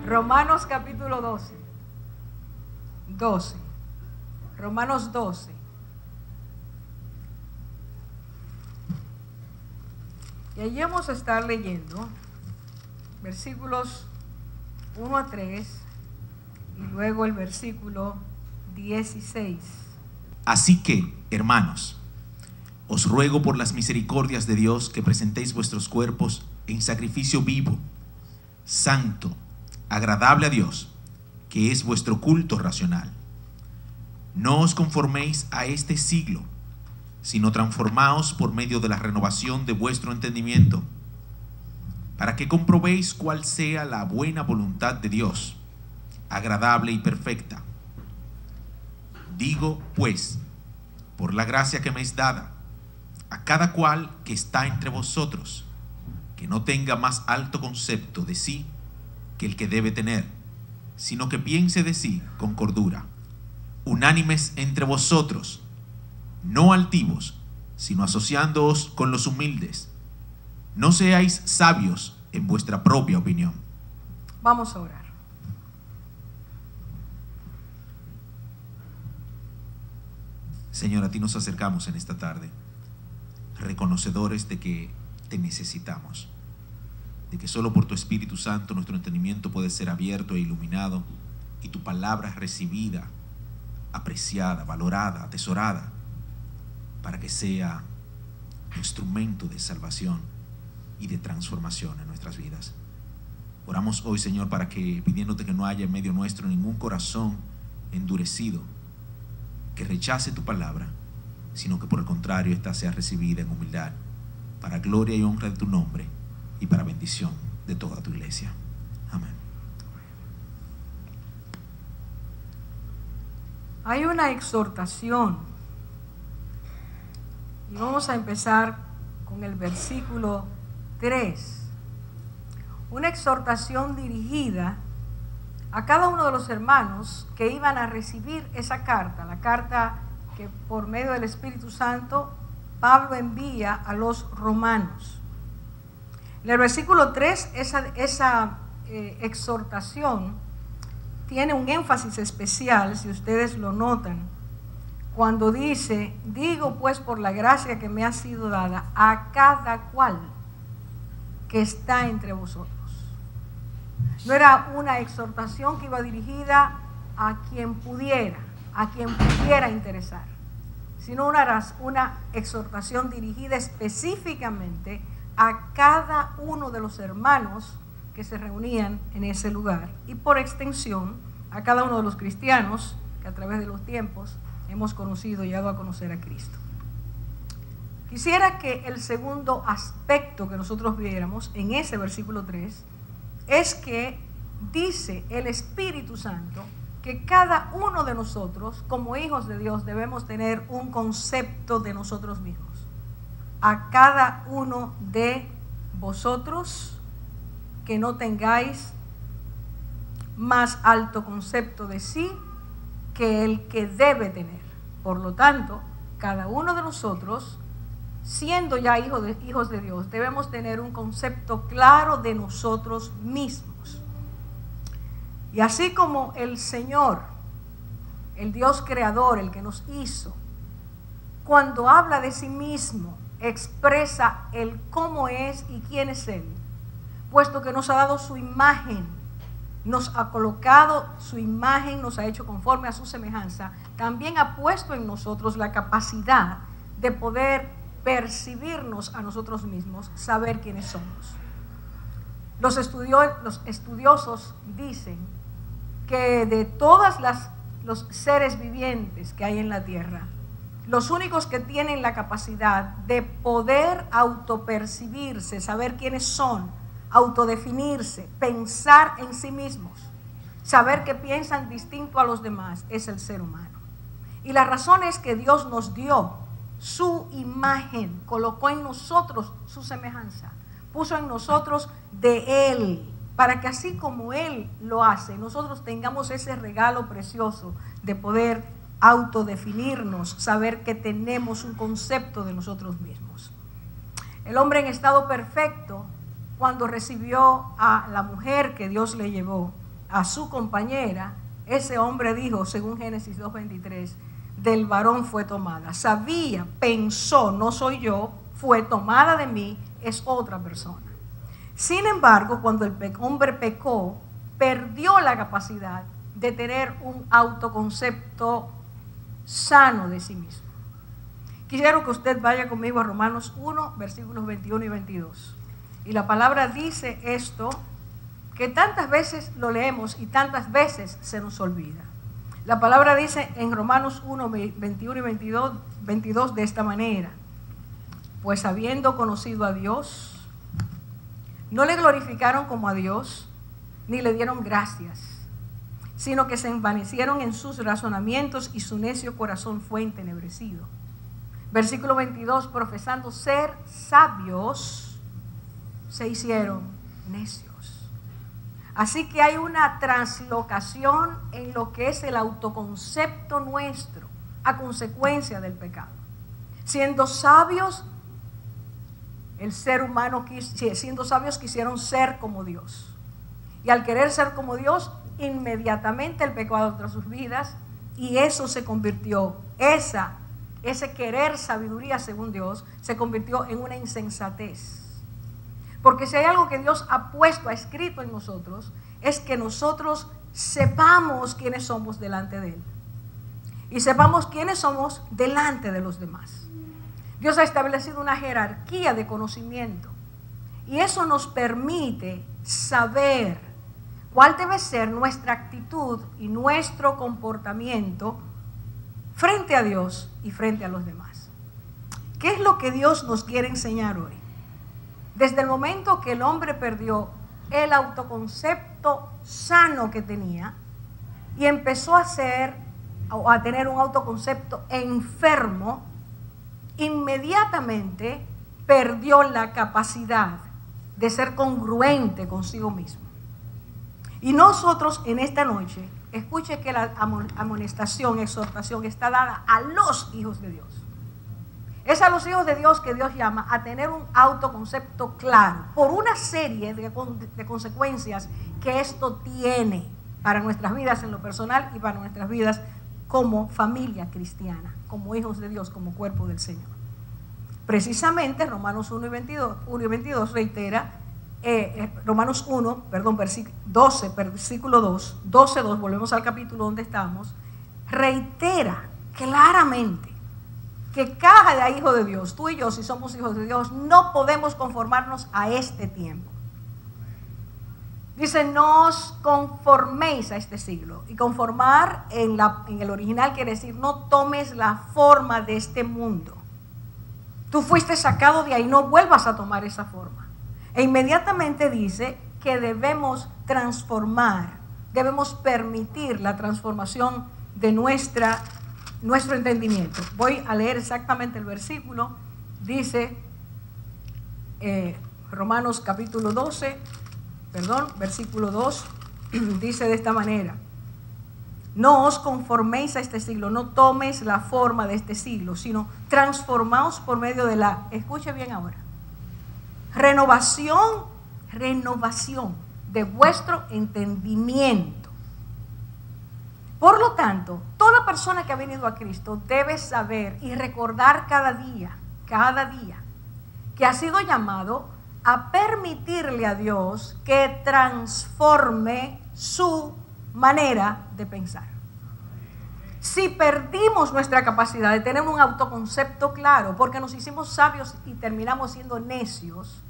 Romanos capítulo 12. Romanos 12. Y allí vamos a estar leyendo versículos 1 a 3 y luego el versículo 16. Así que, hermanos, os ruego por las misericordias de Dios que presentéis vuestros cuerpos en sacrificio vivo, santo, agradable a Dios, que es vuestro culto racional. No os conforméis a este siglo, sino transformaos por medio de la renovación de vuestro entendimiento, para que comprobéis cuál sea la buena voluntad de Dios, agradable y perfecta. Digo, pues, por la gracia que me es dada, a cada cual que está entre vosotros, que no tenga más alto concepto de sí que el que debe tener, sino que piense de sí con cordura, unánimes entre vosotros, no altivos, sino asociándoos con los humildes. No seáis sabios en vuestra propia opinión. Vamos a orar. Señor, a ti nos acercamos en esta tarde, reconocedores de que te necesitamos, de que solo por tu Espíritu Santo nuestro entendimiento puede ser abierto e iluminado y tu palabra recibida, apreciada, valorada, atesorada, para que sea instrumento de salvación y de transformación en nuestras vidas. Oramos hoy, Señor, para que, pidiéndote que no haya en medio nuestro ningún corazón endurecido que rechace tu palabra, sino que por el contrario esta sea recibida en humildad, para gloria y honra de tu nombre y para bendición de toda tu iglesia. Amén. Hay una exhortación y vamos a empezar con el versículo 3. Una exhortación dirigida a cada uno de los hermanos que iban a recibir esa carta, la carta que por medio del Espíritu Santo Pablo envía a los romanos. En el versículo 3, esa exhortación tiene un énfasis especial, si ustedes lo notan, cuando dice, digo pues por la gracia que me ha sido dada a cada cual que está entre vosotros. No era una exhortación que iba dirigida a quien pudiera interesar, sino una exhortación dirigida específicamente a cada uno de los hermanos que se reunían en ese lugar y por extensión a cada uno de los cristianos que a través de los tiempos hemos conocido y llegado a conocer a Cristo. Quisiera que el segundo aspecto que nosotros viéramos en ese versículo 3 es que dice el Espíritu Santo que cada uno de nosotros, como hijos de Dios, debemos tener un concepto de nosotros mismos. A cada uno de vosotros que no tengáis más alto concepto de sí que el que debe tener. Por lo tanto, cada uno de nosotros, siendo ya hijos de Dios, debemos tener un concepto claro de nosotros mismos. Y así como el Señor, el Dios creador, el que nos hizo, cuando habla de sí mismo, expresa el cómo es y quién es Él, puesto que nos ha dado su imagen, nos ha colocado su imagen, nos ha hecho conforme a su semejanza, también ha puesto en nosotros la capacidad de poder percibirnos a nosotros mismos, saber quiénes somos. Los estudiosos dicen que de todos los seres vivientes que hay en la tierra, los únicos que tienen la capacidad de poder autopercibirse, saber quiénes son, autodefinirse, pensar en sí mismos, saber que piensan distinto a los demás, es el ser humano. Y la razón es que Dios nos dio su imagen, colocó en nosotros su semejanza, puso en nosotros de Él, para que así como Él lo hace, nosotros tengamos ese regalo precioso de poder autodefinirnos, saber que tenemos un concepto de nosotros mismos. El hombre en estado perfecto, cuando recibió a la mujer que Dios le llevó, a su compañera, ese hombre dijo, según Génesis 2:23, del varón fue tomada. Sabía, pensó, no soy yo, fue tomada de mí, es otra persona. Sin embargo, cuando el hombre pecó, perdió la capacidad de tener un autoconcepto sano de sí mismo. Quiero que usted vaya conmigo a Romanos 1, versículos 21 y 22. Y la palabra dice esto, que tantas veces lo leemos y tantas veces se nos olvida. La palabra dice en Romanos 1, 21 y 22 de esta manera: pues habiendo conocido a Dios, no le glorificaron como a Dios, ni le dieron gracias, sino que se envanecieron en sus razonamientos y su necio corazón fue entenebrecido. Versículo 22, profesando ser sabios, se hicieron necios. Así que hay una translocación en lo que es el autoconcepto nuestro a consecuencia del pecado. Siendo sabios, el ser humano, siendo sabios, quisieron ser como Dios. Y al querer ser como Dios, inmediatamente el pecado entró a sus vidas y eso se convirtió, ese querer sabiduría según Dios, se convirtió en una insensatez. Porque si hay algo que Dios ha puesto, ha escrito en nosotros, es que nosotros sepamos quiénes somos delante de Él. Y sepamos quiénes somos delante de los demás. Dios ha establecido una jerarquía de conocimiento. Y eso nos permite saber cuál debe ser nuestra actitud y nuestro comportamiento frente a Dios y frente a los demás. ¿Qué es lo que Dios nos quiere enseñar hoy? Desde el momento que el hombre perdió el autoconcepto sano que tenía y empezó a tener un autoconcepto enfermo, inmediatamente perdió la capacidad de ser congruente consigo mismo. Y nosotros en esta noche, escuche que la amonestación, exhortación está dada a los hijos de Dios. Es a los hijos de Dios que Dios llama a tener un autoconcepto claro por una serie de consecuencias que esto tiene para nuestras vidas en lo personal y para nuestras vidas como familia cristiana, como hijos de Dios, como cuerpo del Señor. Precisamente Romanos 1 y 22 reitera, Romanos 1, versículo 2, 12:2, volvemos al capítulo donde estamos, reitera claramente que cada hijo de Dios, tú y yo, si somos hijos de Dios, no podemos conformarnos a este tiempo. Dice, no os conforméis a este siglo. Y conformar en el original quiere decir, no tomes la forma de este mundo. Tú fuiste sacado de ahí, no vuelvas a tomar esa forma. E inmediatamente dice que debemos transformar, debemos permitir la transformación de nuestro entendimiento. Voy a leer exactamente el versículo. Dice Romanos capítulo 12, versículo 2, dice de esta manera: no os conforméis a este siglo, no tomes la forma de este siglo, sino transformaos por medio de escuche bien ahora, renovación de vuestro entendimiento. Por lo tanto, toda persona que ha venido a Cristo debe saber y recordar cada día, que ha sido llamado a permitirle a Dios que transforme su manera de pensar. Si perdimos nuestra capacidad de tener un autoconcepto claro, porque nos hicimos sabios y terminamos siendo necios,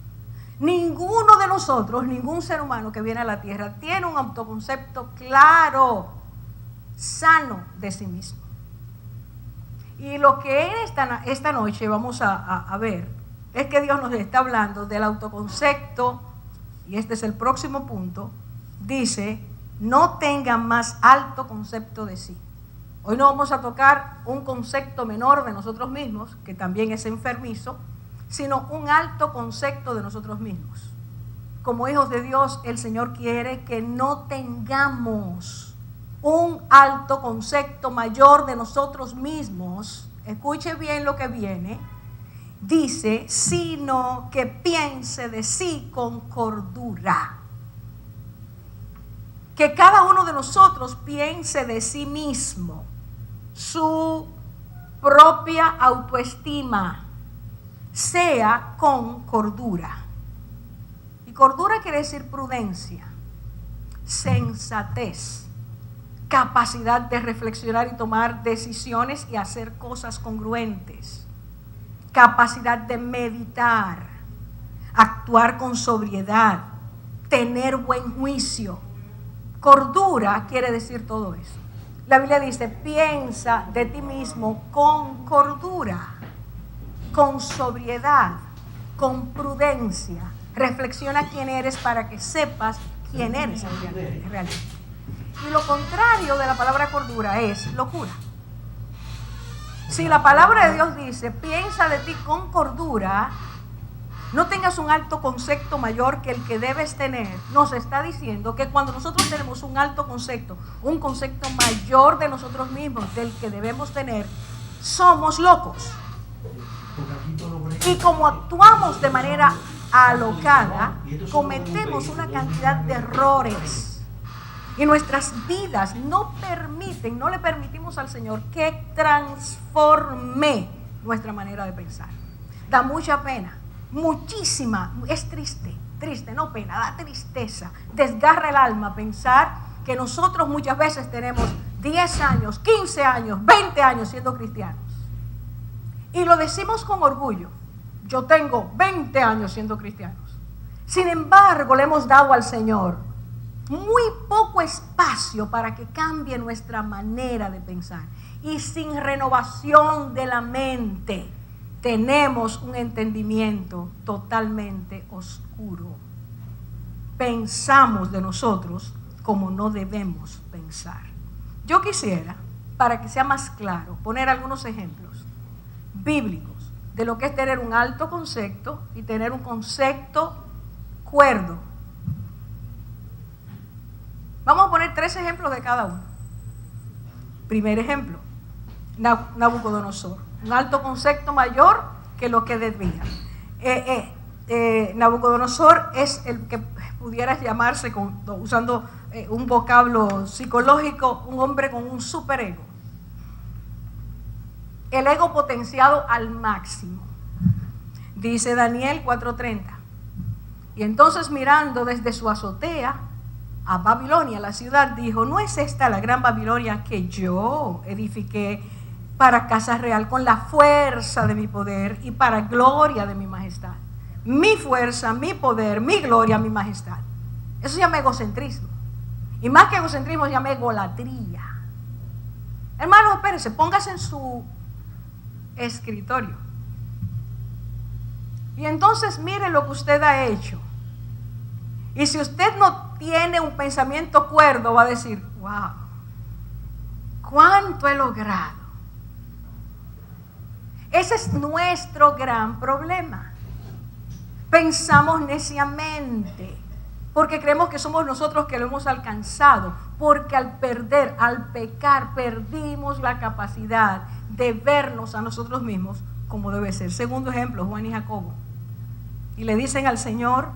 ninguno de nosotros, ningún ser humano que viene a la tierra tiene un autoconcepto claro, sano de sí mismo. Y lo que esta noche vamos a ver es que Dios nos está hablando del autoconcepto, y este es el próximo punto. Dice, no tengan más alto concepto de sí. Hoy no vamos a tocar un concepto menor de nosotros mismos, que también es enfermizo, sino un alto concepto de nosotros mismos. Como hijos de Dios, el Señor quiere que no tengamos un alto concepto mayor de nosotros mismos. Escuche bien lo que viene. Dice, sino que piense de sí con cordura. que cada uno de nosotros piense de sí mismo, su propia autoestima sea con cordura. Y cordura quiere decir prudencia, sensatez, capacidad de reflexionar y tomar decisiones y hacer cosas congruentes, capacidad de meditar, actuar con sobriedad, tener buen juicio. Cordura quiere decir todo eso. La Biblia dice, piensa de ti mismo con cordura, con sobriedad, con prudencia. Reflexiona quién eres para que sepas quién eres realmente. Y lo contrario de la palabra cordura es locura. Si la palabra de Dios dice, piensa de ti con cordura, no tengas un alto concepto mayor que el que debes tener, nos está diciendo que cuando nosotros tenemos un alto concepto, un concepto mayor de nosotros mismos, del que debemos tener, somos locos. Y como actuamos de manera alocada, cometemos una cantidad de errores. Y nuestras vidas no le permitimos al Señor que transforme nuestra manera de pensar. Da mucha pena, muchísima, es triste, no pena, da tristeza, desgarra el alma pensar que nosotros muchas veces tenemos 10 años, 15 años, 20 años siendo cristianos. Y lo decimos con orgullo. Yo tengo 20 años siendo cristianos. Sin embargo, le hemos dado al Señor muy poco espacio para que cambie nuestra manera de pensar. Y sin renovación de la mente, tenemos un entendimiento totalmente oscuro. Pensamos de nosotros como no debemos pensar. Yo quisiera, para que sea más claro, poner algunos ejemplos bíblicos de lo que es tener un alto concepto y tener un concepto cuerdo. Vamos a poner 3 ejemplos de cada uno. Primer ejemplo, Nabucodonosor. Un alto concepto mayor que lo que debía. Nabucodonosor es el que pudiera llamarse, usando un vocablo psicológico, un hombre con un superego. El ego potenciado al máximo. Dice Daniel 4:30. Y entonces mirando desde su azotea a Babilonia, la ciudad, dijo, ¿no es esta la gran Babilonia que yo edifiqué para casa real con la fuerza de mi poder y para gloria de mi majestad? Mi fuerza, mi poder, mi gloria, mi majestad. Eso se llama egocentrismo. Y más que egocentrismo se llama egolatría. Hermanos, espérense, póngase en su escritorio. Y entonces mire lo que usted ha hecho. Y si usted no tiene un pensamiento cuerdo, va a decir, wow, ¿cuánto he logrado? Ese es nuestro gran problema. Pensamos neciamente, porque creemos que somos nosotros que lo hemos alcanzado, porque al pecar, perdimos la capacidad de vernos a nosotros mismos como debe ser. Segundo ejemplo, Juan y Jacobo. Y le dicen al Señor,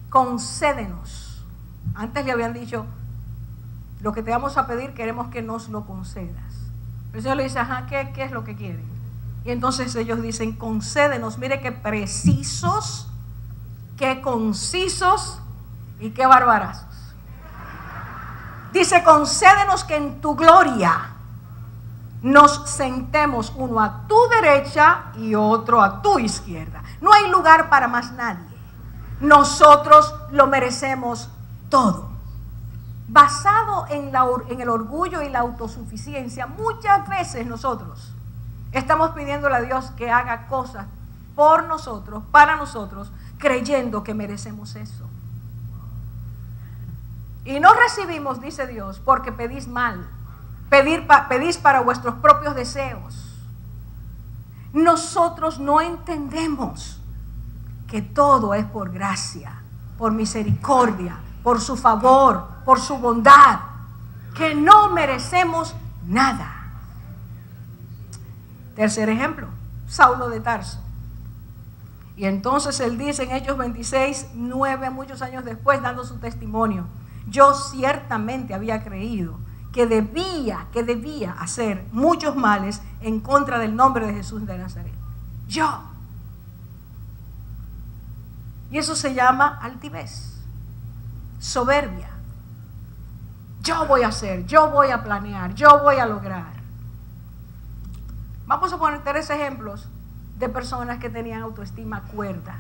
concédenos. Antes le habían dicho, lo que te vamos a pedir queremos que nos lo concedas. Pero el Señor le dice, ajá, ¿qué es lo que quieren? Y entonces ellos dicen, concédenos. Mire qué precisos, qué concisos y qué barbarazos. Dice, concédenos que en tu gloria nos sentemos uno a tu derecha y otro a tu izquierda. No hay lugar para más nadie. Nosotros lo merecemos todo. Basado en el orgullo y la autosuficiencia, muchas veces nosotros estamos pidiéndole a Dios que haga cosas por nosotros, para nosotros, creyendo que merecemos eso. Y no recibimos, dice Dios, porque pedís mal. Pedís para vuestros propios deseos. Nosotros no entendemos que todo es por gracia, por misericordia, por su favor, por su bondad, que no merecemos nada. Tercer ejemplo, Saulo de Tarso. Y entonces él dice en Hechos 26:9, muchos años después, dando su testimonio, Yo ciertamente había creído que debía hacer muchos males en contra del nombre de Jesús de Nazaret. Yo. Y eso se llama altivez, soberbia. Yo voy a hacer, yo voy a planear, yo voy a lograr. Vamos a poner 3 ejemplos de personas que tenían autoestima cuerda.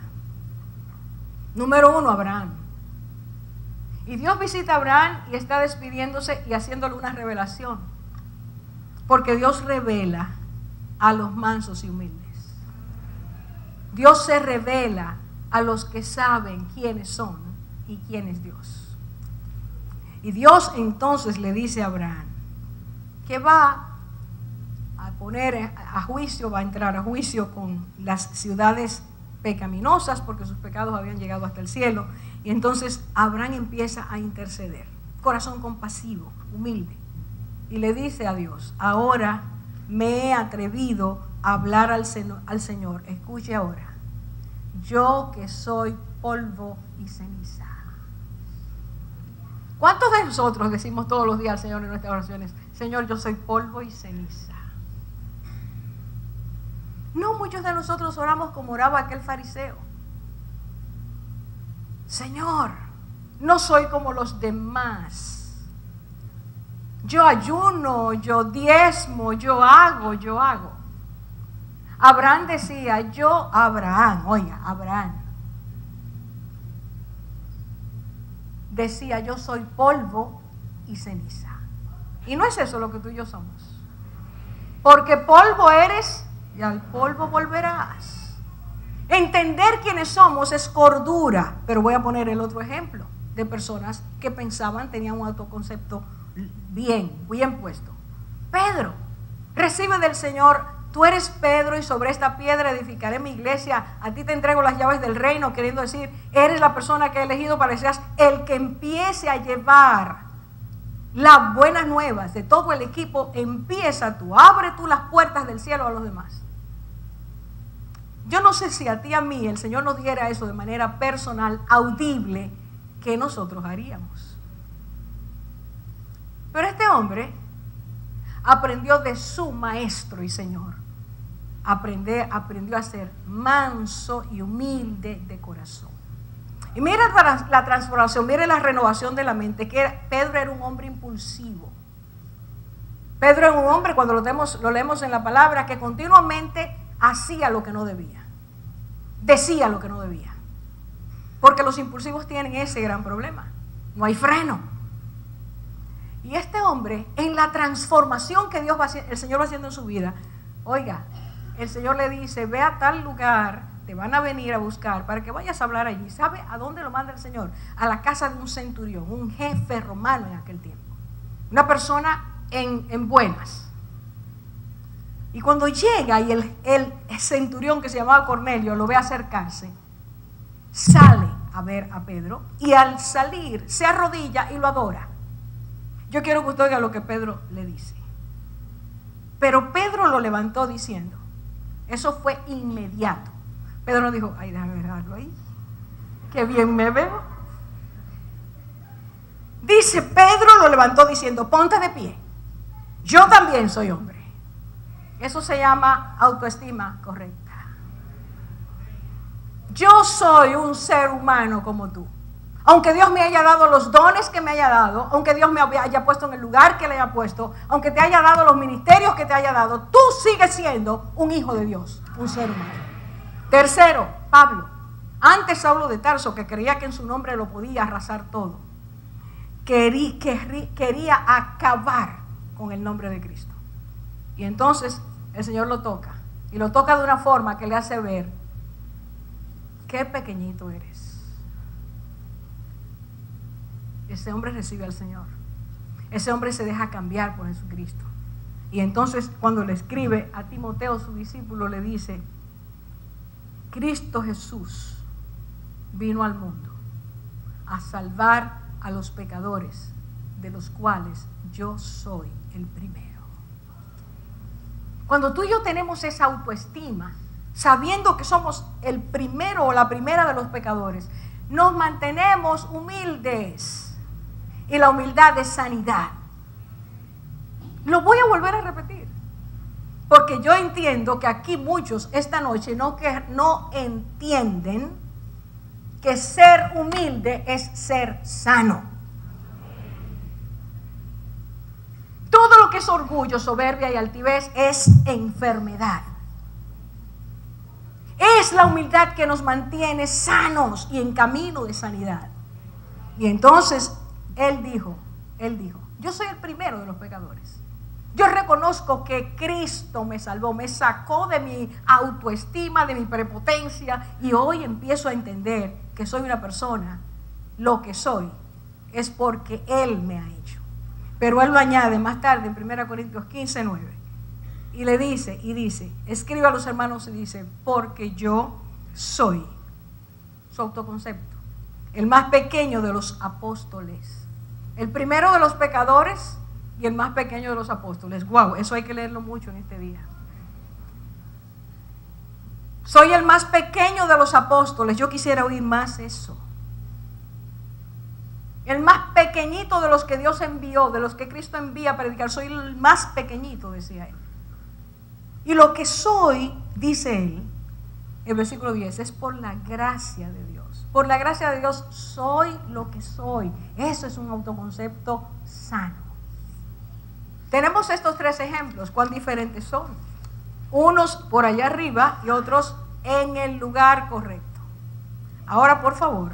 Número 1, Abraham. Y Dios visita a Abraham y está despidiéndose y haciéndole una revelación. Porque Dios revela a los mansos y humildes. Dios se revela a los que saben quiénes son y quién es Dios. Y Dios entonces le dice a Abraham que va a poner a juicio, va a entrar a juicio con las ciudades pecaminosas porque sus pecados habían llegado hasta el cielo. Y entonces Abraham empieza a interceder, corazón compasivo, humilde, y le dice a Dios: ahora me he atrevido a hablar al Señor. Escuche ahora: yo que soy polvo y ceniza. ¿Cuántos de nosotros decimos todos los días al Señor en nuestras oraciones: Señor, yo soy polvo y ceniza? No, muchos de nosotros oramos como oraba aquel fariseo: Señor, no soy como los demás. Yo ayuno, yo diezmo, yo hago. Abraham decía: Abraham decía: yo soy polvo y ceniza. Y no es eso lo que tú y yo somos. Porque polvo eres y al polvo volverás. Entender quiénes somos es cordura. Pero voy a poner el otro ejemplo de personas que pensaban, tenían un autoconcepto bien puesto. Pedro recibe del Señor: tú eres Pedro y sobre esta piedra edificaré mi iglesia, a ti te entrego las llaves del reino, queriendo decir, eres la persona que he elegido para que seas el que empiece a llevar las buenas nuevas de todo el equipo. Empieza tú, abre tú las puertas del cielo a los demás. Yo no sé si a ti, a mí, el Señor nos diera eso de manera personal, audible, ¿qué nosotros haríamos? Pero este hombre aprendió de su maestro y Señor. Aprendió a ser manso y humilde de corazón. Y mira la transformación, mira la renovación de la mente, que Pedro era un hombre impulsivo. Pedro era un hombre, cuando lo leemos en la palabra, que continuamente hacía lo que no debía, decía lo que no debía, porque los impulsivos tienen ese gran problema: no hay freno. Y este hombre, en la transformación que el Señor va haciendo en su vida, oiga, el Señor le dice: ve a tal lugar, te van a venir a buscar para que vayas a hablar allí. ¿Sabe a dónde lo manda el Señor? A la casa de un centurión, un jefe romano en aquel tiempo, una persona en buenas. Y cuando llega y el centurión, que se llamaba Cornelio, lo ve acercarse, sale a ver a Pedro y al salir se arrodilla y lo adora. Yo quiero que usted oiga lo que Pedro le dice. Pero Pedro lo levantó diciendo, eso fue inmediato. Pedro no dijo: ay, déjame dejarlo ahí, qué bien me veo. Dice, Pedro lo levantó diciendo: ponte de pie, yo también soy hombre. Eso se llama autoestima correcta. Yo soy un ser humano como tú. Aunque Dios me haya dado los dones que me haya dado, aunque Dios me haya puesto en el lugar que le haya puesto, aunque te haya dado los ministerios que te haya dado, tú sigues siendo un hijo de Dios, un ser humano. Tercero, Pablo. Antes Saulo de Tarso, que creía que en su nombre lo podía arrasar todo, quería acabar con el nombre de Cristo. Y entonces el Señor lo toca, y lo toca de una forma que le hace ver qué pequeñito eres. Ese hombre recibe al Señor. Ese hombre se deja cambiar por Jesucristo. Y entonces, cuando le escribe a Timoteo, su discípulo, le dice: Cristo Jesús vino al mundo a salvar a los pecadores, de los cuales yo soy el primero. Cuando tú y yo tenemos esa autoestima, sabiendo que somos el primero o la primera de los pecadores, nos mantenemos humildes y la humildad es sanidad. Lo voy a volver a repetir, porque yo entiendo que aquí muchos esta noche no entienden que ser humilde es ser sano. Todo lo que es orgullo, soberbia y altivez es enfermedad. Es la humildad que nos mantiene sanos y en camino de sanidad. Y entonces Él dijo, yo soy el primero de los pecadores. Yo reconozco que Cristo me salvó, me sacó de mi autoestima, de mi prepotencia, y hoy empiezo a entender que soy una persona. Lo que soy es porque Él me ha hecho. Pero Él lo añade más tarde en 1 Corintios 15:9. Y le dice, escribe a los hermanos y dice, porque yo soy, su autoconcepto, el más pequeño de los apóstoles, el primero de los pecadores y el más pequeño de los apóstoles. Wow, eso hay que leerlo mucho en este día. Soy el más pequeño de los apóstoles. Yo quisiera oír más eso. El más pequeñito de los que Dios envió, de los que Cristo envía a predicar. Soy el más pequeñito, decía Él. Y lo que soy, dice Él, el versículo 10, es por la gracia de Dios. Por la gracia de Dios soy lo que soy. Eso es un autoconcepto sano. Tenemos estos 3 ejemplos. ¿Cuán diferentes son? Unos por allá arriba y otros en el lugar correcto. Ahora, por favor,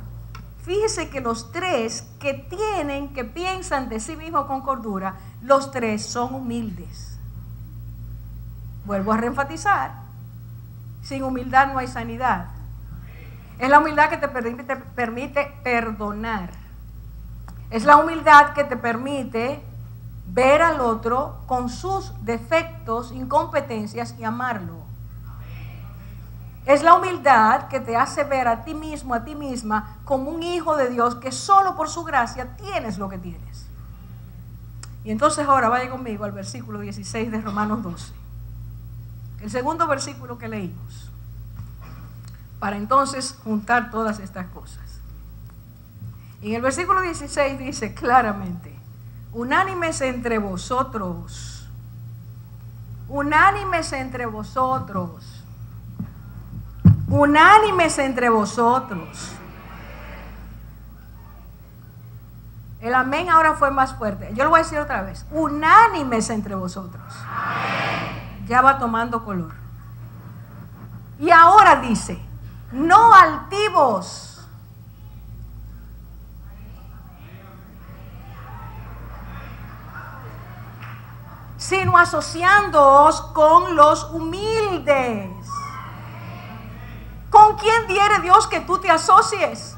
fíjese que los 3 que piensan de sí mismos con cordura, los 3 son humildes. Vuelvo a reenfatizar, sin humildad no hay sanidad. Es la humildad que te permite perdonar. Es la humildad que te permite ver al otro con sus defectos, incompetencias y amarlo. Es la humildad que te hace ver a ti mismo, a ti misma, como un hijo de Dios que solo por su gracia tienes lo que tienes. Y entonces ahora vaya conmigo al versículo 16 de Romanos 12. El segundo versículo que leímos, para entonces juntar todas estas cosas. En el versículo 16 dice claramente, unánimes entre vosotros, unánimes entre vosotros, unánimes entre vosotros. El amén ahora fue más fuerte. Yo lo voy a decir otra vez, unánimes entre vosotros. Ya va tomando color. Y ahora dice, no altivos, sino asociándoos con los humildes. ¿Con quién diere Dios que tú te asocies?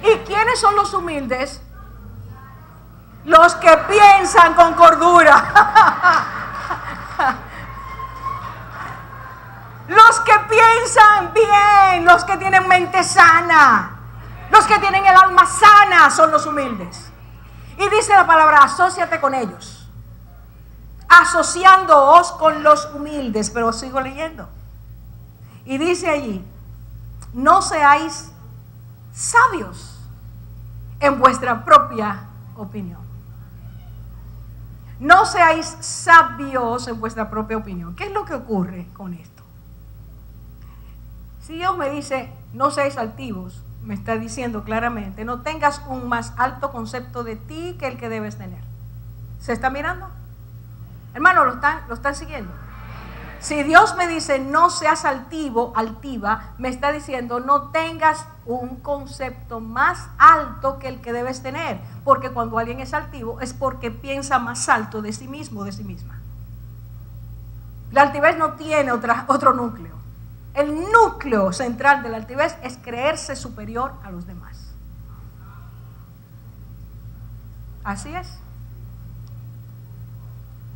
¿Y quiénes son los humildes? Los que piensan con cordura. Los que piensan bien, los que tienen mente sana, los que tienen el alma sana son los humildes. Y dice la palabra, asóciate con ellos, asociándoos con los humildes. Pero sigo leyendo. Y dice allí, no seáis sabios en vuestra propia opinión. No seáis sabios en vuestra propia opinión. ¿Qué es lo que ocurre con esto? Si Dios me dice, no seáis altivos, me está diciendo claramente, no tengas un más alto concepto de ti que el que debes tener. ¿Se está mirando? Hermano, ¿lo están siguiendo? Si Dios me dice, no seas altivo, altiva, me está diciendo, no tengas un concepto más alto que el que debes tener. Porque cuando alguien es altivo, es porque piensa más alto de sí mismo, de sí misma. La altivez no tiene otro núcleo. El núcleo central de la altivez es creerse superior a los demás. Así es.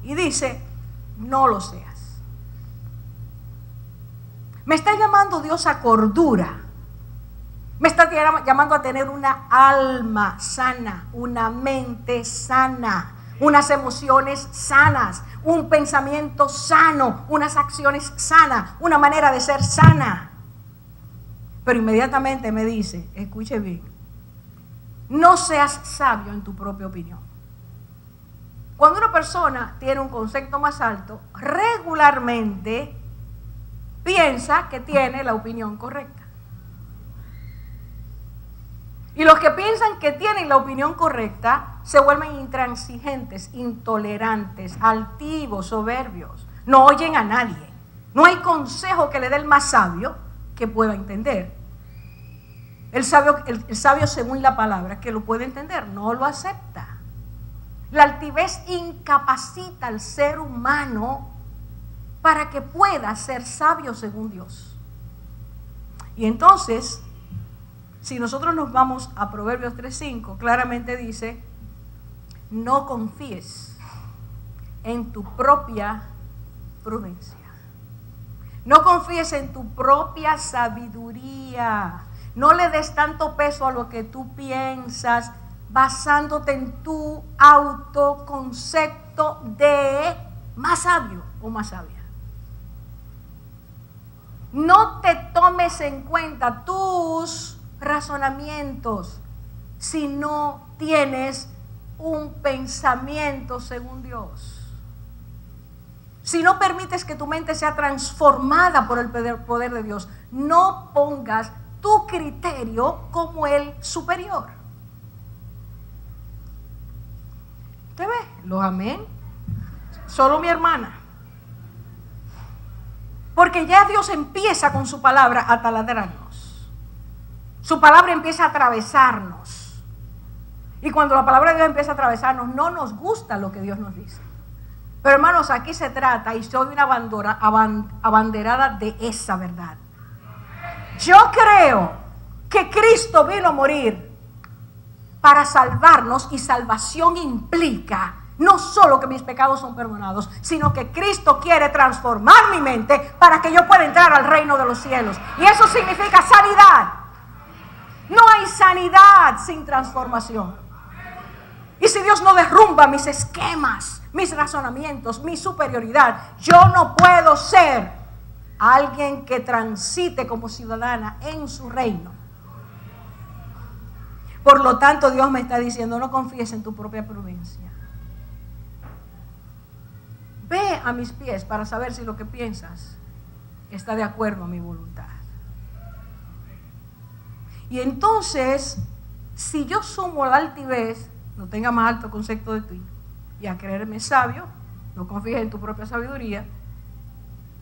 Y dice, no lo seas. Me está llamando Dios a cordura. Me está llamando a tener una alma sana, una mente sana, unas emociones sanas, un pensamiento sano, unas acciones sanas, una manera de ser sana. Pero inmediatamente me dice, escuche bien, No seas sabio en tu propia opinión. Cuando una persona tiene un concepto más alto, regularmente piensa que tiene la opinión correcta. Y los que piensan que tienen la opinión correcta se vuelven intransigentes, intolerantes, altivos, soberbios. No oyen a nadie. No hay consejo que le dé el más sabio que pueda entender. El sabio según la palabra, que lo puede entender, no lo acepta. La altivez incapacita al ser humano para que pueda ser sabio según Dios. Y entonces, si nosotros nos vamos a Proverbios 3:5, claramente dice: no confíes en tu propia prudencia. No confíes en tu propia sabiduría. No le des tanto peso a lo que tú piensas, basándote en tu autoconcepto de más sabio o más sabia. No te tomes en cuenta tus razonamientos si no tienes un pensamiento según Dios. Si no permites que tu mente sea transformada por el poder de Dios, no pongas tu criterio como el superior. ¿Usted ve? Los amén. Solo mi hermana. Porque ya Dios empieza con su palabra a taladrarnos. Su palabra empieza a atravesarnos. Y cuando la palabra de Dios empieza a atravesarnos, no nos gusta lo que Dios nos dice. Pero hermanos, aquí se trata, y soy una abanderada de esa verdad. Yo creo que Cristo vino a morir para salvarnos, y salvación implica no solo que mis pecados son perdonados, sino que Cristo quiere transformar mi mente para que yo pueda entrar al reino de los cielos. Y eso significa sanidad. No hay sanidad sin transformación. Y si Dios no derrumba mis esquemas, mis razonamientos, mi superioridad, yo no puedo ser alguien que transite como ciudadana en su reino. Por lo tanto, Dios me está diciendo: no confíes en tu propia prudencia. Ve a mis pies para saber si lo que piensas está de acuerdo a mi voluntad. Y entonces, si yo sumo la altivez, no tenga más alto concepto de ti, y a creerme sabio, no confíes en tu propia sabiduría,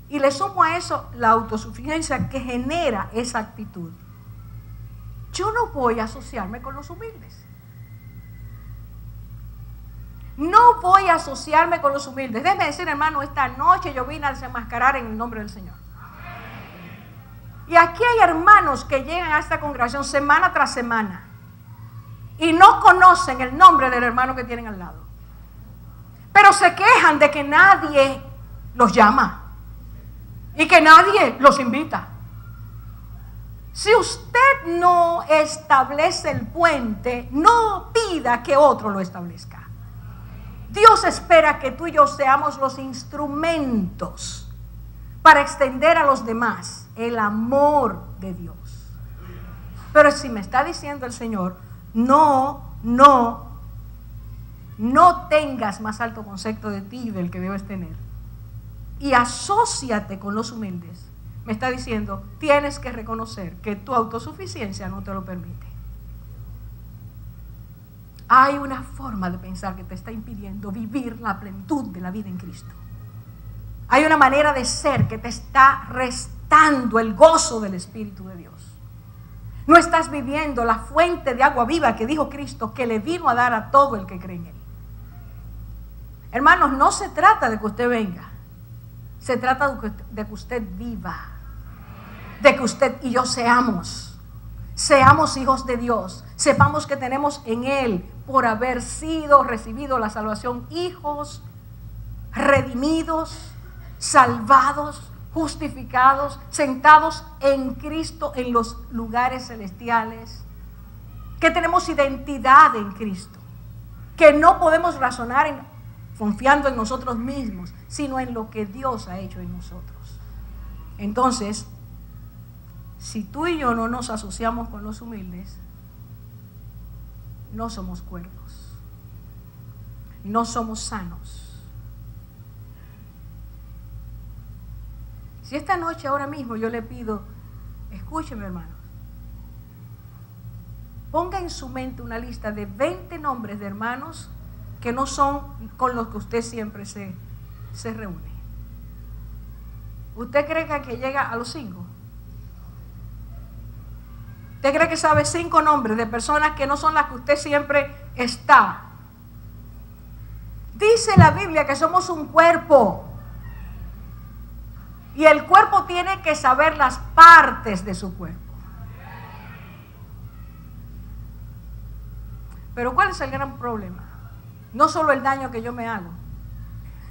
y le sumo a eso la autosuficiencia que genera esa actitud, yo no voy a asociarme con los humildes. No voy a asociarme con los humildes. Déjeme decir, hermano, esta noche yo vine a desenmascarar en el nombre del Señor. Y aquí hay hermanos que llegan a esta congregación semana tras semana y no conocen el nombre del hermano que tienen al lado, pero se quejan de que nadie los llama y que nadie los invita. Si usted no establece el puente, no pida que otro lo establezca. Dios espera que tú y yo seamos los instrumentos para extender a los demás el amor de Dios. Pero si me está diciendo el Señor: no tengas más alto concepto de ti del que debes tener, y asóciate con los humildes, me está diciendo: tienes que reconocer que tu autosuficiencia no te lo permite. Hay una forma de pensar que te está impidiendo vivir la plenitud de la vida en Cristo. Hay una manera de ser que te está restando el gozo del Espíritu de Dios. No estás viviendo la fuente de agua viva que dijo Cristo que le vino a dar a todo el que cree en Él. Hermanos, no se trata de que usted venga. Se trata de que usted viva. De que usted y yo seamos hijos de Dios. Sepamos que tenemos en Él, por haber recibido la salvación, hijos redimidos, salvados, justificados, sentados en Cristo en los lugares celestiales, que tenemos identidad en Cristo, que no podemos razonar confiando en nosotros mismos, sino en lo que Dios ha hecho en nosotros. Entonces, si tú y yo no nos asociamos con los humildes, no somos cuerdos, no somos sanos. Si esta noche, ahora mismo, yo le pido, escúcheme, hermanos, ponga en su mente una lista de 20 nombres de hermanos que no son con los que usted siempre se reúne. ¿Usted cree que llega a los 5? ¿Usted cree que sabe 5 nombres de personas que no son las que usted siempre está? Dice la Biblia que somos un cuerpo. Y el cuerpo tiene que saber las partes de su cuerpo. Pero ¿cuál es el gran problema? No solo el daño que yo me hago,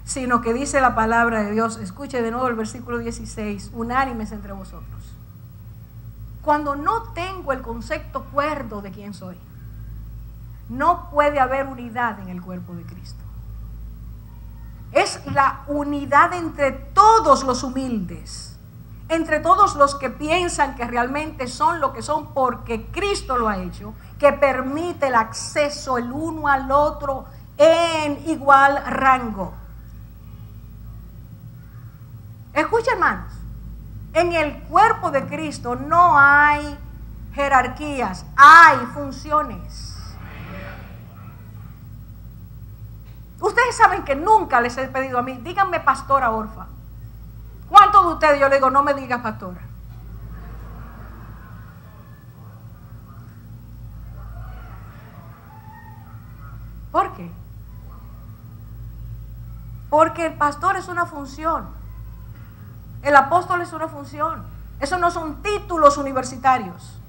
sino que dice la palabra de Dios. Escuche de nuevo el versículo 16: unánimes entre vosotros. Cuando no tengo el concepto cuerdo de quién soy, no puede haber unidad en el cuerpo de Cristo. Es la unidad entre todos los humildes, entre todos los que piensan que realmente son lo que son porque Cristo lo ha hecho, que permite el acceso el uno al otro en igual rango. Escuchen, hermanos, en el cuerpo de Cristo no hay jerarquías, hay funciones. Ustedes saben que nunca les he pedido a mí, díganme pastora Orfa. ¿Cuántos de ustedes yo le digo, no me digas pastora? ¿Por qué? Porque el pastor es una función. El apóstol es una función. Esos no son títulos universitarios.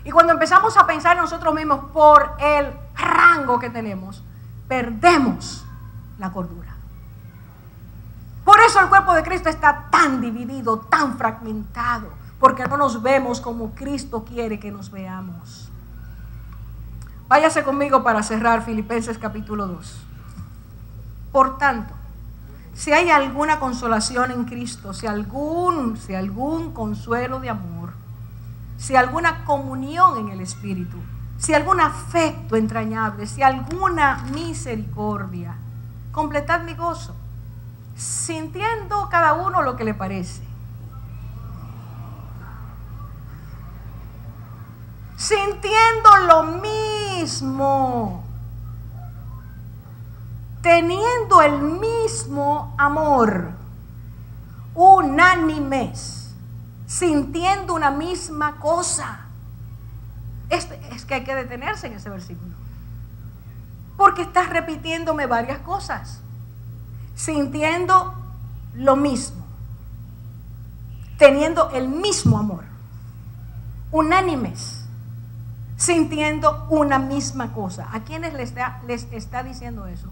Y cuando empezamos a pensar en nosotros mismos por el rango que tenemos, perdemos la cordura. Por eso el cuerpo de Cristo está tan dividido, tan fragmentado, porque no nos vemos como Cristo quiere que nos veamos. Váyase conmigo para cerrar Filipenses capítulo 2. Por tanto, si hay alguna consolación en Cristo, si algún consuelo de amor, si alguna comunión en el Espíritu, si algún afecto entrañable, si alguna misericordia, completad mi gozo, sintiendo cada uno lo que le parece. Sintiendo lo mismo, teniendo el mismo amor, unánimes, sintiendo una misma cosa. Es que hay que detenerse en ese versículo, porque estás repitiéndome varias cosas. Sintiendo lo mismo, teniendo el mismo amor, unánimes, sintiendo una misma cosa. ¿A quiénes les está diciendo eso?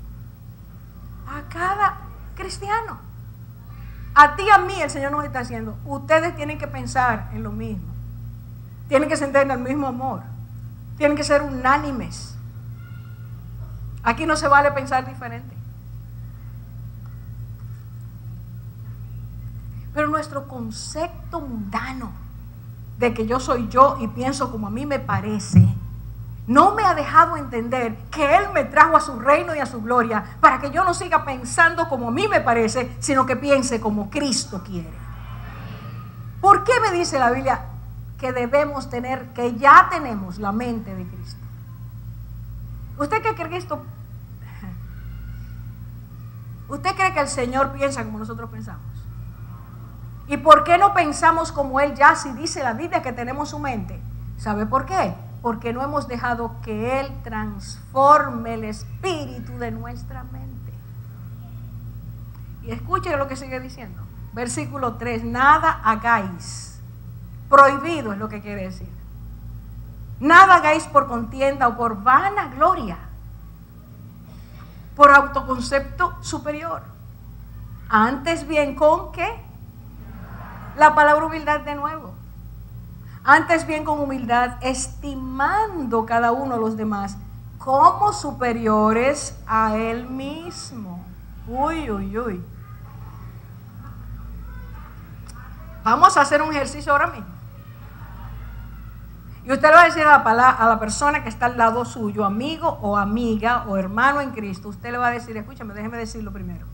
A cada cristiano. A ti y a mí el Señor nos está diciendo, ustedes tienen que pensar en lo mismo, tienen que sentir el mismo amor, tienen que ser unánimes. Aquí no se vale pensar diferente. Pero nuestro concepto mundano de que yo soy yo y pienso como a mí me parece, no me ha dejado entender que Él me trajo a su reino y a su gloria para que yo no siga pensando como a mí me parece, sino que piense como Cristo quiere. ¿Por qué me dice la Biblia que debemos tener, que ya tenemos la mente de Cristo? ¿Usted cree que Cristo, usted cree que el Señor piensa como nosotros pensamos? ¿Y por qué no pensamos como Él ya, si dice la Biblia que tenemos su mente? ¿Sabe por qué? Porque no hemos dejado que Él transforme el espíritu de nuestra mente. Y escuche lo que sigue diciendo. Versículo 3, nada hagáis. Prohibido es lo que quiere decir. Nada hagáis por contienda o por vanagloria, por autoconcepto superior. Antes bien, ¿con qué? La palabra humildad de nuevo. Antes bien con humildad, estimando cada uno a los demás como superiores a él mismo. Uy, uy, uy. Vamos a hacer un ejercicio ahora mismo. Y usted le va a decir a la persona que está al lado suyo, amigo o amiga o hermano en Cristo, usted le va a decir, escúchame, déjeme decirlo primero.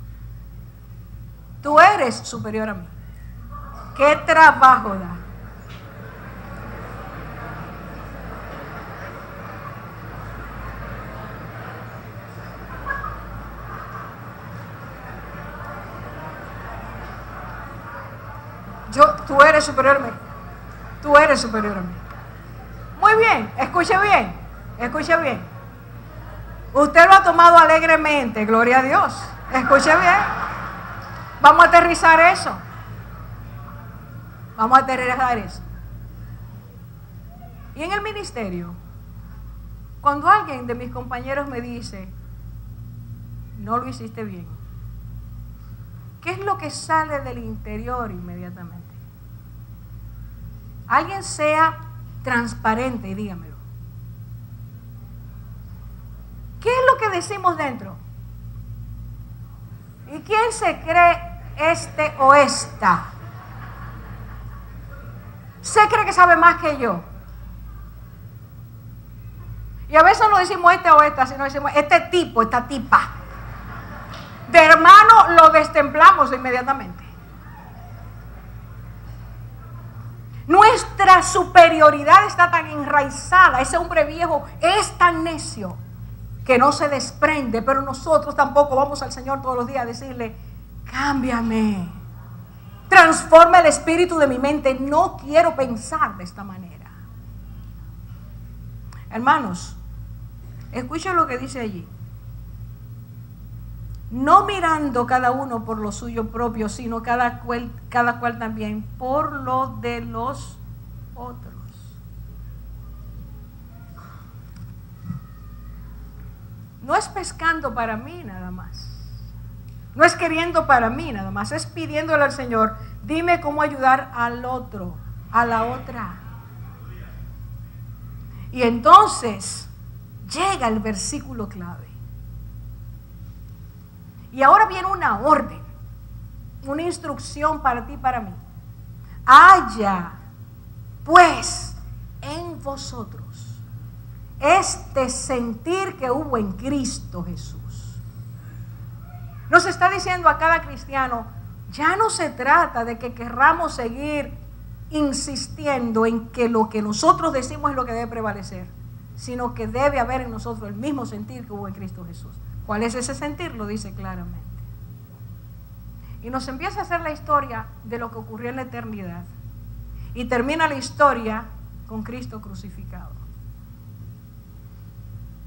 Tú eres superior a mí. ¿Qué trabajo da? Tú eres superior a mí. Tú eres superior a mí. Muy bien, escuche bien. Escuche bien. Usted lo ha tomado alegremente, gloria a Dios. Escuche bien. Vamos a aterrizar eso. Vamos a aterrizar eso. Y en el ministerio, cuando alguien de mis compañeros me dice, no lo hiciste bien, ¿qué es lo que sale del interior inmediatamente? Alguien sea transparente y dígamelo. ¿Qué es lo que decimos dentro? ¿Y quién se cree este o esta? Se cree que sabe más que yo. Y a veces no decimos este o esta, sino decimos este tipo, esta tipa. De hermano lo destemplamos inmediatamente. Nuestra superioridad está tan enraizada, ese hombre viejo es tan necio que no se desprende, pero nosotros tampoco vamos al Señor todos los días a decirle, cámbiame, transforma el espíritu de mi mente, no quiero pensar de esta manera. Hermanos, escuchen lo que dice allí. No mirando cada uno por lo suyo propio, sino cada cual también por lo de los otros. No es pescando para mí nada más. No es queriendo para mí nada más. Es pidiéndole al Señor, dime cómo ayudar al otro, a la otra. Y entonces llega el versículo clave. Y ahora viene una orden, una instrucción para ti y para mí. Haya, pues, en vosotros este sentir que hubo en Cristo Jesús. Nos está diciendo a cada cristiano, ya no se trata de que querramos seguir insistiendo en que lo que nosotros decimos es lo que debe prevalecer, sino que debe haber en nosotros el mismo sentir que hubo en Cristo Jesús. ¿Cuál es ese sentir? Lo dice claramente. Y nos empieza a hacer la historia de lo que ocurrió en la eternidad. Y termina la historia con Cristo crucificado.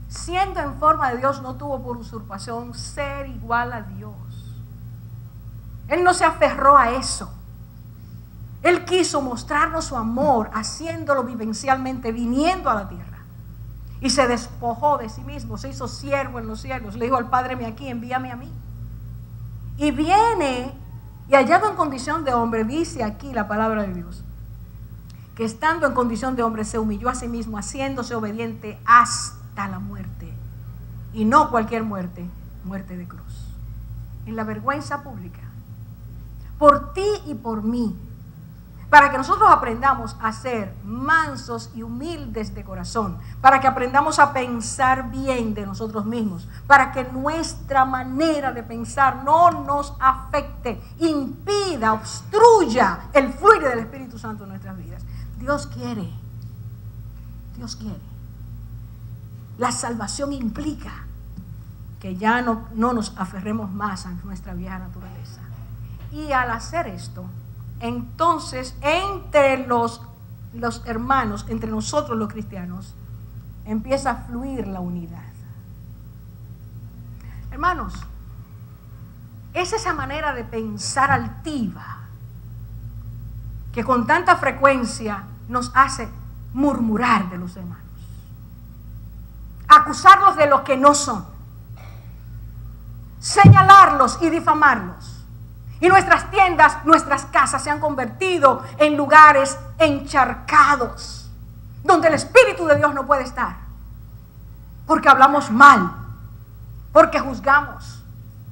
Siendo en forma de Dios, no tuvo por usurpación ser igual a Dios. Él no se aferró a eso. Él quiso mostrarnos su amor, haciéndolo vivencialmente, viniendo a la tierra. Y se despojó de sí mismo, se hizo siervo en los cielos. Le dijo al Padre, me aquí, envíame a mí. Y viene, y hallado en condición de hombre, dice aquí la palabra de Dios, que estando en condición de hombre se humilló a sí mismo, haciéndose obediente hasta la muerte. Y no cualquier muerte, muerte de cruz. En la vergüenza pública. Por ti y por mí. Para que nosotros aprendamos a ser mansos y humildes de corazón, para que aprendamos a pensar bien de nosotros mismos, para que nuestra manera de pensar no nos afecte, impida, obstruya el fluir del Espíritu Santo en nuestras vidas. Dios quiere. La salvación implica que ya no nos aferremos más a nuestra vieja naturaleza. Y al hacer esto, entonces entre los hermanos, entre nosotros los cristianos, empieza a fluir la unidad. Hermanos, es esa manera de pensar altiva que con tanta frecuencia nos hace murmurar de los hermanos, acusarlos de lo que no son, señalarlos y difamarlos. Y nuestras tiendas, nuestras casas se han convertido en lugares encharcados, donde el Espíritu de Dios no puede estar. Porque hablamos mal, porque juzgamos,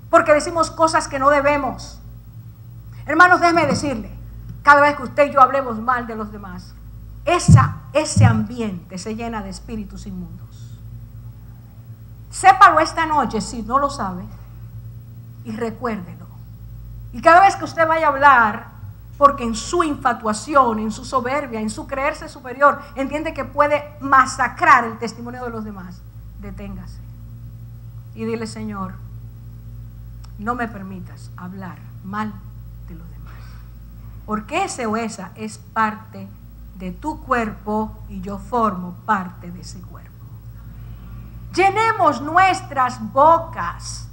porque decimos cosas que no debemos. Hermanos, déjeme decirle, cada vez que usted y yo hablemos mal de los demás, ese ambiente se llena de espíritus inmundos. Sépalo esta noche si no lo sabe y recuérdelo. Y cada vez que usted vaya a hablar, porque en su infatuación, en su soberbia, en su creerse superior, entiende que puede masacrar el testimonio de los demás, deténgase y dile: Señor, no me permitas hablar mal de los demás, porque ese o esa es parte de tu cuerpo y yo formo parte de ese cuerpo. Llenemos nuestras bocas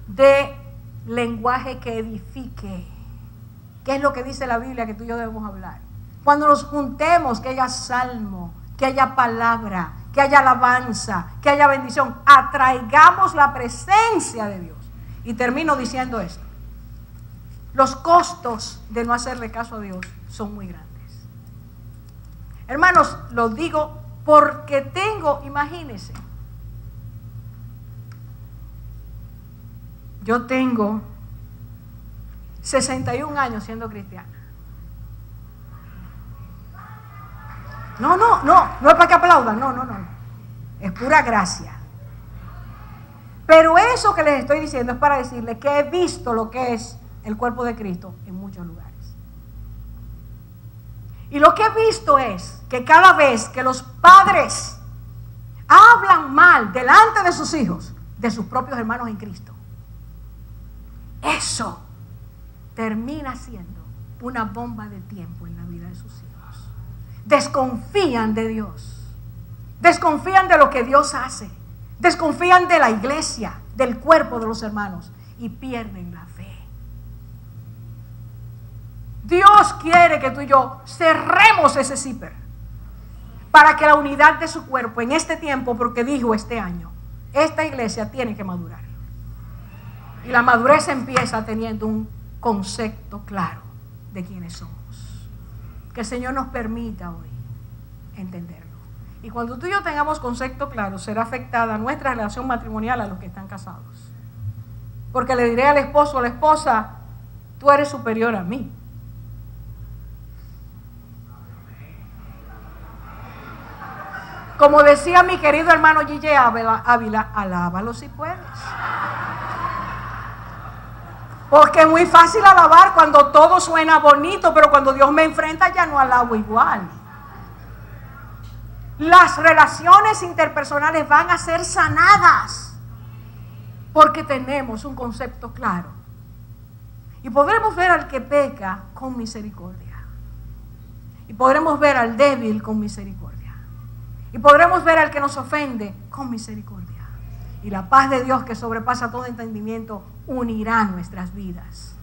de lenguaje que edifique. ¿Qué es lo que dice la Biblia que tú y yo debemos hablar? Cuando nos juntemos, que haya salmo, que haya palabra, que haya alabanza, que haya bendición. Atraigamos la presencia de Dios. Y termino diciendo esto: los costos de no hacerle caso a Dios son muy grandes. Hermanos, lo digo porque tengo, imagínense, yo tengo 61 años siendo cristiana. No es para que aplaudan, no. Es pura gracia. Pero eso que les estoy diciendo es para decirles que he visto lo que es el cuerpo de Cristo en muchos lugares. Y lo que he visto es que cada vez que los padres hablan mal delante de sus hijos, de sus propios hermanos en Cristo, eso termina siendo una bomba de tiempo en la vida de sus hijos. Desconfían de Dios, desconfían de lo que Dios hace, desconfían de la iglesia, del cuerpo de los hermanos, y pierden la fe. Dios quiere que tú y yo cerremos ese zipper para que la unidad de su cuerpo en este tiempo, porque dijo este año, esta iglesia tiene que madurar. Y la madurez empieza teniendo un concepto claro de quiénes somos. Que el Señor nos permita hoy entenderlo. Y cuando tú y yo tengamos concepto claro, será afectada nuestra relación matrimonial a los que están casados. Porque le diré al esposo o a la esposa: tú eres superior a mí. Como decía mi querido hermano Gille Ávila, alábalo si puedes. Porque es muy fácil alabar cuando todo suena bonito, pero cuando Dios me enfrenta ya no alabo igual. Las relaciones interpersonales van a ser sanadas porque tenemos un concepto claro. Y podremos ver al que peca con misericordia. Y podremos ver al débil con misericordia. Y podremos ver al que nos ofende con misericordia. Y la paz de Dios, que sobrepasa todo entendimiento, unirá nuestras vidas.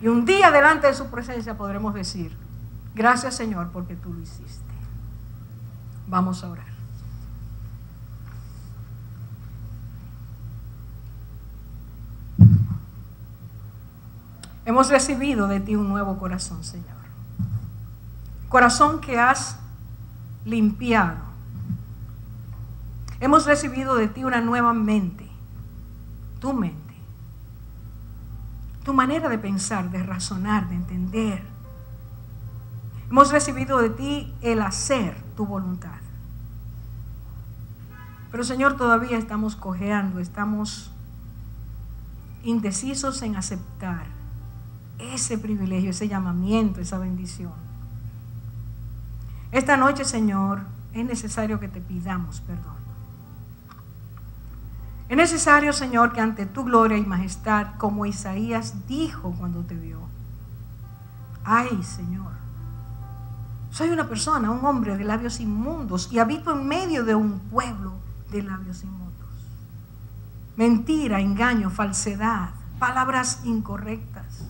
Y un día delante de su presencia podremos decir: gracias, Señor, porque tú lo hiciste. Vamos a orar. Hemos recibido de ti un nuevo corazón, Señor. Corazón que has limpiado. Hemos recibido de ti una nueva mente, tu mente, tu manera de pensar, de razonar, de entender. Hemos recibido de ti el hacer tu voluntad. Pero, Señor, todavía estamos cojeando, estamos indecisos en aceptar ese privilegio, ese llamamiento, esa bendición. Esta noche, Señor, es necesario que te pidamos perdón. Es necesario, Señor, que ante tu gloria y majestad, como Isaías dijo cuando te vio: ay, Señor, soy una persona, un hombre de labios inmundos, y habito en medio de un pueblo de labios inmundos. Mentira, engaño, falsedad, palabras incorrectas.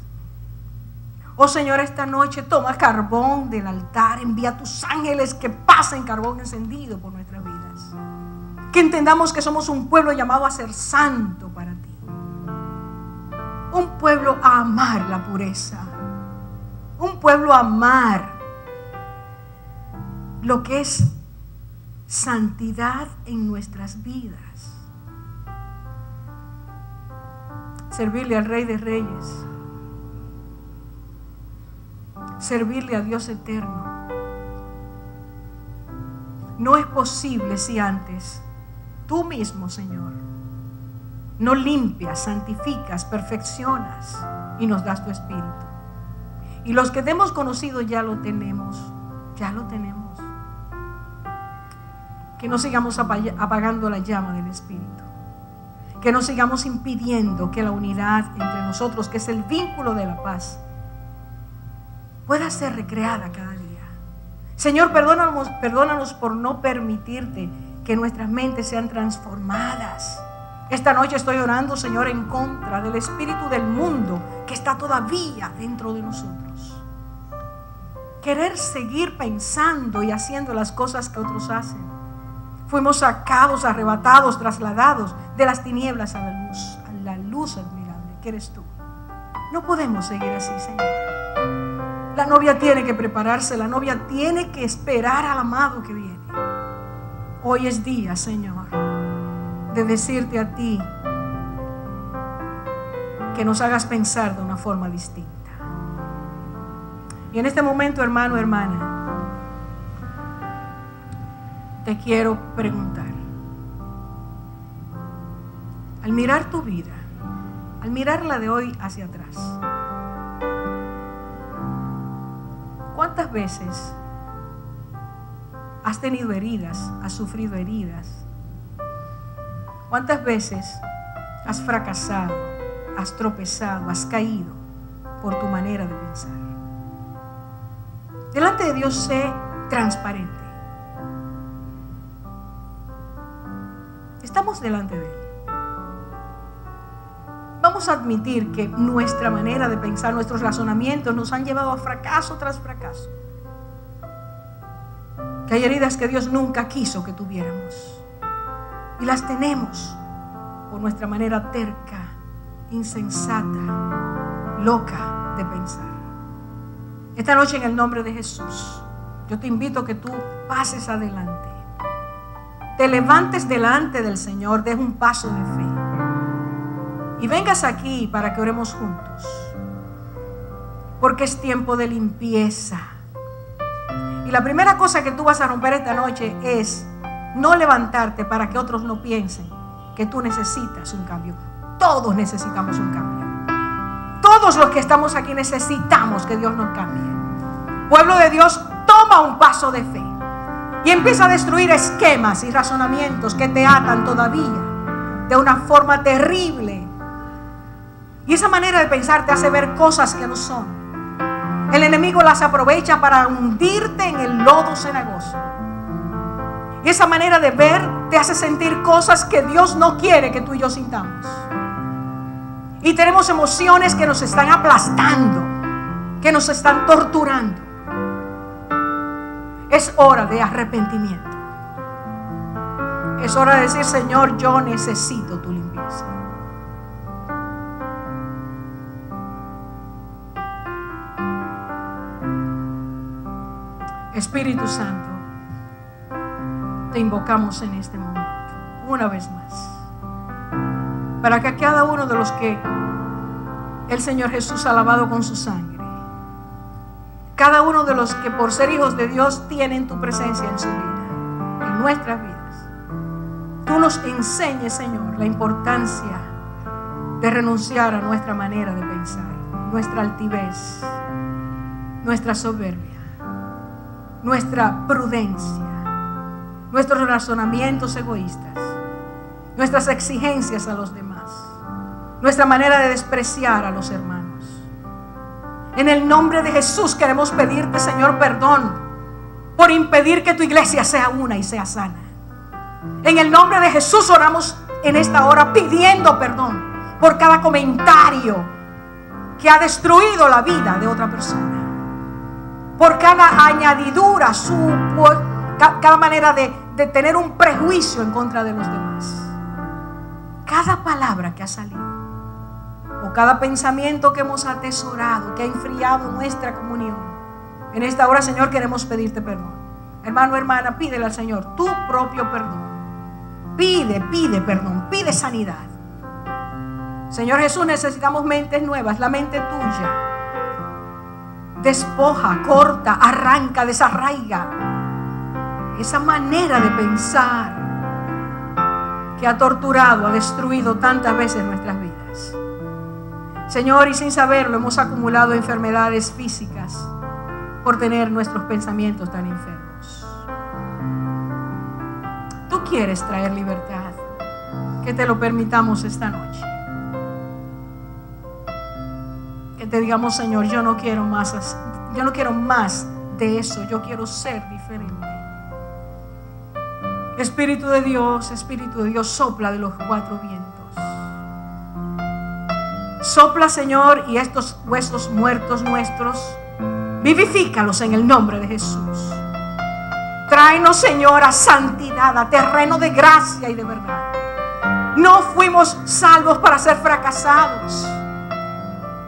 Oh Señor, esta noche toma carbón del altar, envía a tus ángeles que pasen carbón encendido por nuestras vidas. Que entendamos que somos un pueblo llamado a ser santo para ti. Un pueblo a amar la pureza. Un pueblo a amar lo que es santidad en nuestras vidas. Servirle al Rey de Reyes. Servirle a Dios eterno. no es posible si antes tú mismo, Señor, no limpias, santificas, perfeccionas y nos das tu Espíritu. Y los que te hemos conocido ya lo tenemos. Que no sigamos apagando la llama del Espíritu. Que no sigamos impidiendo que la unidad entre nosotros, que es el vínculo de la paz, pueda ser recreada cada día. Señor, perdónanos por no permitirte que nuestras mentes sean transformadas. Esta noche estoy orando, Señor, en contra del espíritu del mundo que está todavía dentro de nosotros. Querer seguir pensando y haciendo las cosas que otros hacen. Fuimos sacados, arrebatados, trasladados de las tinieblas a la luz admirable que eres tú. No podemos seguir así, Señor. La novia tiene que prepararse, la novia tiene que esperar al amado que viene. Hoy es día, Señor, de decirte a ti que nos hagas pensar de una forma distinta. Y en este momento, hermano, hermana, te quiero preguntar, al mirar tu vida, al mirarla de hoy hacia atrás, ¿cuántas veces has tenido heridas, has sufrido heridas? ¿Cuántas veces has fracasado, has tropezado, has caído por tu manera de pensar? Delante de Dios, sé transparente. Estamos delante de Él. Vamos a admitir que nuestra manera de pensar, nuestros razonamientos nos han llevado a fracaso tras fracaso. Que hay heridas que Dios nunca quiso que tuviéramos. Y las tenemos por nuestra manera terca, insensata, loca de pensar. Esta noche, en el nombre de Jesús, yo te invito a que tú pases adelante. Te levantes delante del Señor, des un paso de fe. Y vengas aquí para que oremos juntos. Porque es tiempo de limpieza. Y la primera cosa que tú vas a romper esta noche es no levantarte para que otros no piensen que tú necesitas un cambio. Todos necesitamos un cambio. Todos los que estamos aquí necesitamos que Dios nos cambie. Pueblo de Dios, toma un paso de fe y empieza a destruir esquemas y razonamientos que te atan todavía de una forma terrible. Y esa manera de pensar te hace ver cosas que no son. El enemigo las aprovecha para hundirte en el lodo cenagoso. Y esa manera de ver te hace sentir cosas que Dios no quiere que tú y yo sintamos. Y tenemos emociones que nos están aplastando, que nos están torturando. Es hora de arrepentimiento. Es hora de decir: Señor, yo necesito tu limpieza. Espíritu Santo, te invocamos en este momento, una vez más, para que a cada uno de los que el Señor Jesús ha lavado con su sangre, cada uno de los que por ser hijos de Dios tienen tu presencia en su vida, en nuestras vidas, tú nos enseñes, Señor, la importancia de renunciar a nuestra manera de pensar, nuestra altivez, nuestra soberbia, nuestra prudencia, nuestros razonamientos egoístas, nuestras exigencias a los demás, nuestra manera de despreciar a los hermanos. En el nombre de Jesús queremos pedirte, Señor, perdón por impedir que tu iglesia sea una y sea sana. En el nombre de Jesús oramos en esta hora pidiendo perdón por cada comentario que ha destruido la vida de otra persona, por cada añadidura, cada manera de tener un prejuicio en contra de los demás. Cada palabra que ha salido o cada pensamiento que hemos atesorado, que ha enfriado nuestra comunión, en esta hora, Señor, queremos pedirte perdón. Hermano, hermana, pídele al Señor tu propio perdón. Pide perdón, pide sanidad. Señor Jesús, necesitamos mentes nuevas, la mente tuya. Despoja, corta, arranca, desarraiga esa manera de pensar que ha torturado, ha destruido tantas veces nuestras vidas. Señor, y sin saberlo hemos acumulado enfermedades físicas por tener nuestros pensamientos tan enfermos. Tú quieres traer libertad, que te lo permitamos esta noche. Que te digamos, Señor, yo no quiero más de eso, yo quiero ser diferente. Espíritu de Dios, sopla de los cuatro vientos. Sopla, Señor, y estos huesos muertos nuestros, vivifícalos en el nombre de Jesús. Tráenos, Señor, a santidad, a terreno de gracia y de verdad. No fuimos salvos para ser fracasados.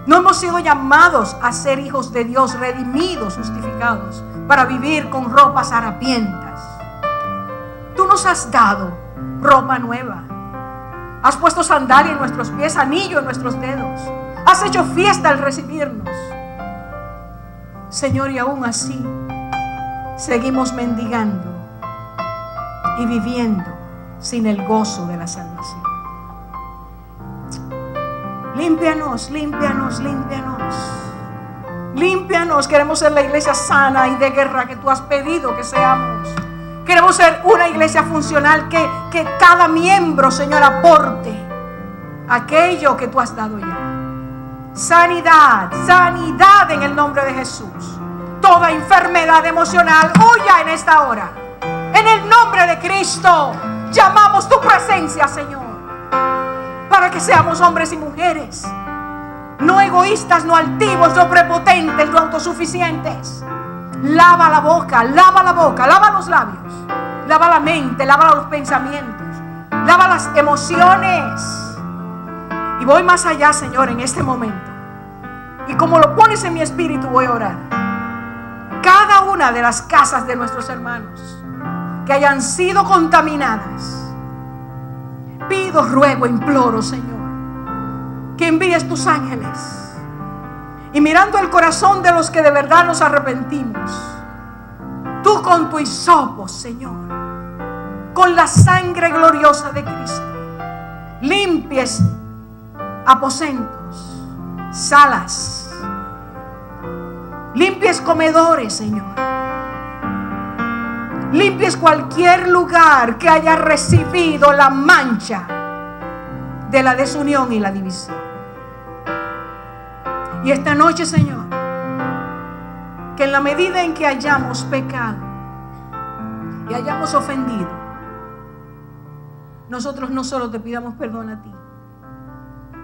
No hemos sido llamados a ser hijos de Dios, redimidos, justificados, para vivir con ropas harapientas. Tú nos has dado ropa nueva. Has puesto sandalia en nuestros pies, anillo en nuestros dedos. Has hecho fiesta al recibirnos. Señor, y aún así seguimos mendigando y viviendo sin el gozo de la salvación. Límpianos, límpianos, límpianos. Límpianos. Queremos ser la iglesia sana y de guerra que tú has pedido que seamos. Queremos ser una iglesia funcional que cada miembro, Señor, aporte aquello que tú has dado ya. Sanidad, sanidad en el nombre de Jesús. Toda enfermedad emocional huya en esta hora. En el nombre de Cristo llamamos tu presencia, Señor, para que seamos hombres y mujeres no egoístas, no altivos, no prepotentes, no autosuficientes. Lava la boca, lava los labios, lava la mente, lava los pensamientos, lava las emociones. Y voy más allá, Señor, en este momento. Y como lo pones en mi espíritu, voy a orar. Cada una de las casas de nuestros hermanos que hayan sido contaminadas, pido, ruego, imploro, Señor, que envíes tus ángeles. Y mirando el corazón de los que de verdad nos arrepentimos, tú con tu hisopo, Señor, con la sangre gloriosa de Cristo, limpies aposentos, salas, limpies comedores, Señor, limpies cualquier lugar que haya recibido la mancha de la desunión y la división. Y esta noche, Señor, que en la medida en que hayamos pecado y hayamos ofendido, nosotros no solo te pidamos perdón a ti,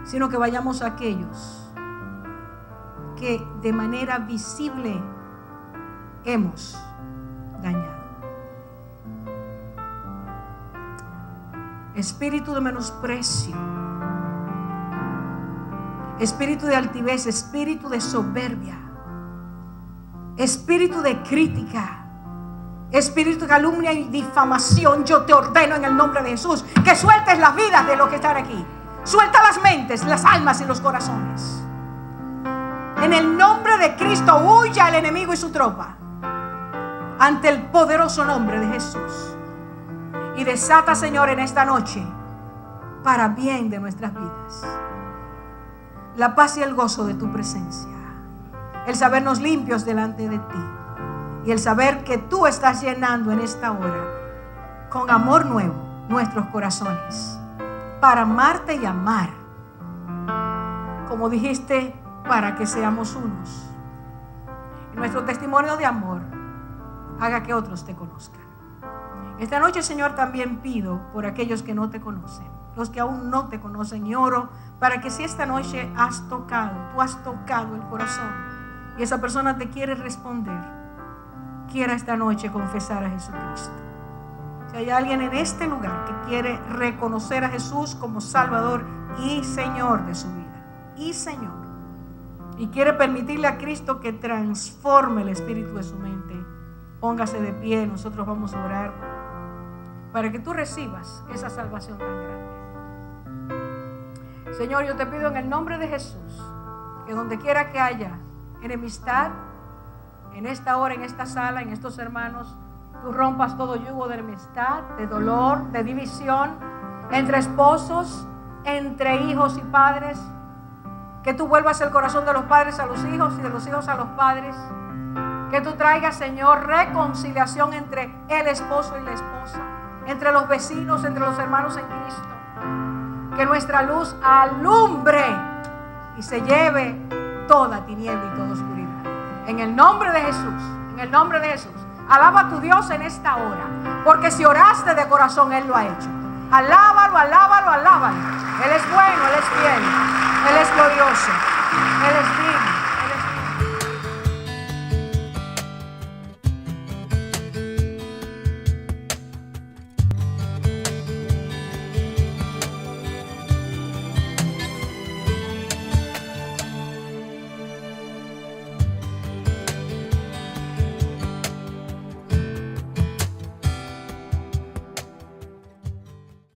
sino que vayamos a aquellos que de manera visible hemos dañado. Espíritu de menosprecio, espíritu de altivez, espíritu de soberbia, espíritu de crítica, espíritu de calumnia y difamación, yo te ordeno en el nombre de Jesús que sueltes las vidas de los que están aquí. Suelta las mentes, las almas y los corazones. En el nombre de Cristo, huya el enemigo y su tropa ante el poderoso nombre de Jesús. Y desata, Señor, en esta noche, para bien de nuestras vidas, la paz y el gozo de tu presencia, el sabernos limpios delante de ti y el saber que tú estás llenando en esta hora con amor nuevo nuestros corazones para amarte y amar, como dijiste, para que seamos unos. Y nuestro testimonio de amor haga que otros te conozcan. Esta noche, Señor, también pido por aquellos que no te conocen, los que aún no te conocen, y oro para que si esta noche tú has tocado el corazón y esa persona te quiere responder, quiera esta noche confesar a Jesucristo. Si hay alguien en este lugar que quiere reconocer a Jesús como Salvador y Señor de su vida, y quiere permitirle a Cristo que transforme el espíritu de su mente, póngase de pie. Nosotros vamos a orar para que tú recibas esa salvación tan grande. Señor, yo te pido en el nombre de Jesús que donde quiera que haya enemistad, en esta hora, en esta sala, en estos hermanos, Tú rompas todo yugo de enemistad, de dolor, de división entre esposos, entre hijos y padres. Que tú vuelvas el corazón de los padres a los hijos y de los hijos a los padres. Que tú traigas, Señor, reconciliación entre el esposo y la esposa, entre los vecinos, entre los hermanos en Cristo. Que nuestra luz alumbre y se lleve toda tiniebla y toda oscuridad. En el nombre de Jesús, en el nombre de Jesús. Alaba a tu Dios en esta hora, porque si oraste de corazón, Él lo ha hecho. Alábalo, alábalo, alábalo. Él es bueno, Él es fiel, Él es glorioso, Él es digno.